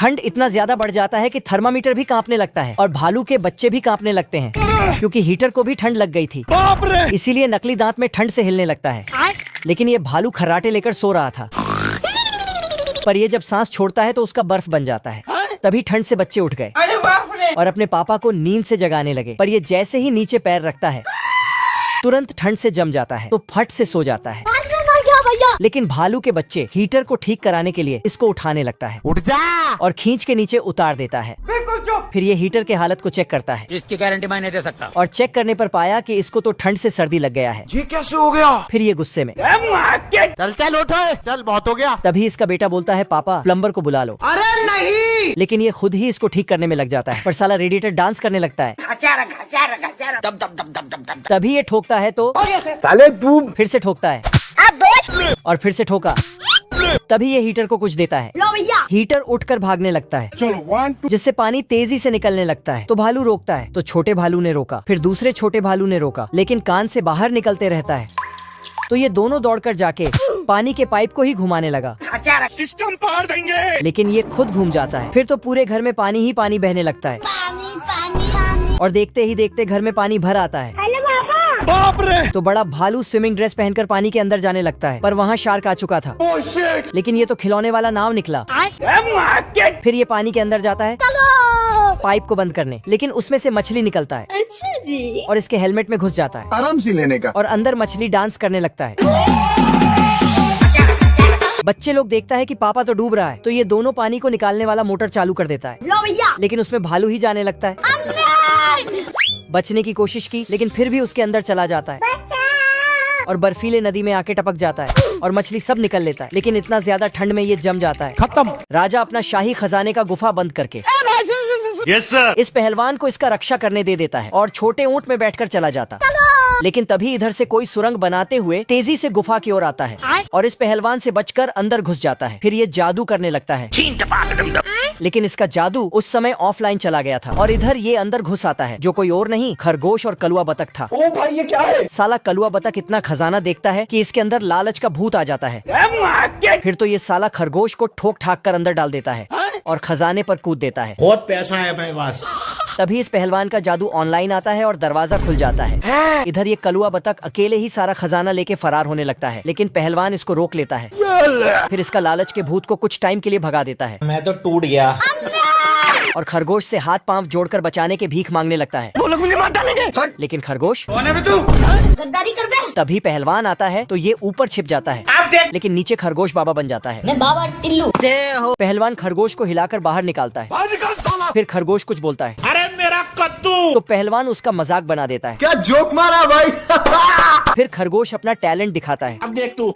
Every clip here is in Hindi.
ठंड इतना ज्यादा बढ़ जाता है कि थर्मामीटर भी कांपने लगता है और भालू के बच्चे भी कांपने लगते हैं, क्योंकि हीटर को भी ठंड लग गई थी। इसीलिए नकली दांत में ठंड से हिलने लगता है। लेकिन ये भालू खर्राटे लेकर सो रहा था, पर ये जब सांस छोड़ता है तो उसका बर्फ बन जाता है। तभी ठंड से बच्चे उठ गए और अपने पापा को नींद से जगाने लगे, पर ये जैसे ही नीचे पैर रखता है तुरंत ठंड से जम जाता है तो फट से सो जाता है। लेकिन भालू के बच्चे हीटर को ठीक कराने के लिए इसको उठाने लगता है, उठ जा और खींच के नीचे उतार देता है। फिर ये हीटर के हालत को चेक करता है। इसकी गारंटी मैं नहीं दे सकता। और चेक करने पर पाया कि इसको तो ठंड से सर्दी लग गया है। ये कैसे हो गया? फिर ये गुस्से में चल चल उठ, चल बहुत हो गया। तभी इसका बेटा बोलता है, पापा प्लम्बर को बुला लो। अरे नहीं। लेकिन ये खुद ही इसको ठीक करने में लग जाता है, पर साला रेडिएटर डांस करने लगता है। तभी ये ठोकता है तो साले तू फिर से ठोकता है और फिर से ठोका। तभी ये हीटर को कुछ देता है। हीटर उठकर भागने लगता है, जिससे पानी तेजी से निकलने लगता है। तो भालू रोकता है, तो छोटे भालू ने रोका, फिर दूसरे छोटे भालू ने रोका, लेकिन कान से बाहर निकलते रहता है। तो ये दोनों दौड़कर जाके पानी के पाइप को ही घुमाने लगा। सिस्टम पार देंगे। लेकिन ये खुद घूम जाता है। फिर तो पूरे घर में पानी ही पानी बहने लगता है और देखते ही देखते घर में पानी भर आता है। बाप रे। तो बड़ा भालू स्विमिंग ड्रेस पहनकर पानी के अंदर जाने लगता है, पर वहाँ शार्क आ चुका था। लेकिन ये तो खिलौने वाला नाव निकला। फिर ये पानी के अंदर जाता है पाइप को बंद करने, लेकिन उसमें से मछली निकलता है। अच्छा जी। और इसके हेलमेट में घुस जाता है आराम से लेने का। और अंदर मछली डांस करने लगता है। बच्चे लोग देखता है कि पापा तो डूब रहा है, तो ये दोनों पानी को निकालने वाला मोटर चालू कर देता है। लेकिन उसमें भालू ही जाने लगता है। बचने की कोशिश की, लेकिन फिर भी उसके अंदर चला जाता है और बर्फीले नदी में आके टपक जाता है और मछली सब निकल लेता है। लेकिन इतना ज्यादा ठंड में ये जम जाता है। खत्म। राजा अपना शाही खजाने का गुफा बंद करके यस सर। इस पहलवान को इसका रक्षा करने दे देता है और छोटे ऊंट में बैठकर चला जाता। लेकिन तभी इधर से कोई सुरंग बनाते हुए तेजी से गुफा की ओर आता है और इस पहलवान से बचकर अंदर घुस जाता है। फिर ये जादू करने लगता है, लेकिन इसका जादू उस समय ऑफलाइन चला गया था। और इधर ये अंदर घुस आता है, जो कोई और नहीं खरगोश और कलुआ बतख था। ओ भाई ये क्या है? साला कलुआ बतख इतना खजाना देखता है कि इसके अंदर लालच का भूत आ जाता है। फिर तो ये साला खरगोश को ठोक ठाक कर अंदर डाल देता है और खजाने पर कूद देता है। बहुत पैसा है अपने पास। तभी इस पहलवान का जादू ऑनलाइन आता है और दरवाजा खुल जाता है। इधर ये कलुआ बतख अकेले ही सारा खजाना लेके फरार होने लगता है, लेकिन पहलवान इसको रोक लेता है। फिर इसका लालच के भूत को कुछ टाइम के लिए भगा देता है मैं तो टूट गया। और खरगोश से हाथ पांव जोड़कर बचाने के भीख मांगने लगता है। वो लोग मुझे मार डालेंगे। लेकिन खरगोश गद्दारी कर दे। तभी पहलवान आता है तो ये ऊपर छिप जाता है, आप देख। लेकिन नीचे खरगोश बाबा बन जाता है। मैं बाबा टिल्लू। पहलवान खरगोश को हिलाकर बाहर निकालता है। फिर खरगोश कुछ बोलता है अरे मेरा कद्दू। तो पहलवान उसका मजाक बना देता है। क्या जोक मारा भाई। फिर खरगोश अपना टैलेंट दिखाता है। अब देख तू।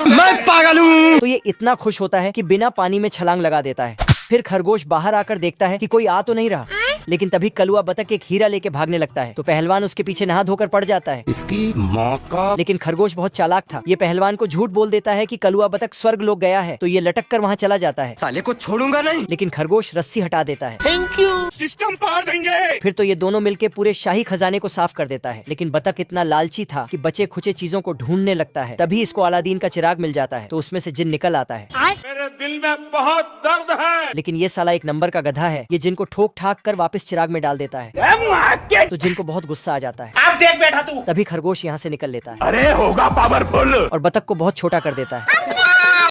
मैं पागल हूँ। तो ये इतना खुश होता है कि बिना पानी में छलांग लगा देता है। फिर खरगोश बाहर आकर देखता है कि कोई आ तो नहीं रहा, लेकिन तभी कलुआ बतख एक हीरा लेके भागने लगता है। तो पहलवान उसके पीछे नहा धोकर पड़ जाता है। इसकी माँ का। लेकिन खरगोश बहुत चालाक था। ये पहलवान को झूठ बोल देता है कि कलुआ बतख स्वर्ग लोग गया है, तो ये लटक कर वहाँ चला जाता है। साले को छोड़ूंगा नहीं। लेकिन खरगोश रस्सी हटा देता है। Thank you. सिस्टम पार देंगे। फिर तो ये दोनों मिलके पूरे शाही खजाने को साफ कर देता है। लेकिन बतख इतना लालची था कि बचे खुचे चीजों को ढूंढने लगता है। तभी इसको अलादीन का चिराग मिल जाता है, तो उसमें से जिन निकल आता है। मेरे दिल में बहुत दर्द है। लेकिन ये साला एक नंबर का गधा है। ये जिन को ठोक ठाक कर वापस चिराग में डाल देता है, तो जिन को बहुत गुस्सा आ जाता है। आप देख बैठा तू। तभी खरगोश यहाँ से निकल लेता है अरे होगा पावरफुल। और बतख को बहुत छोटा कर देता है।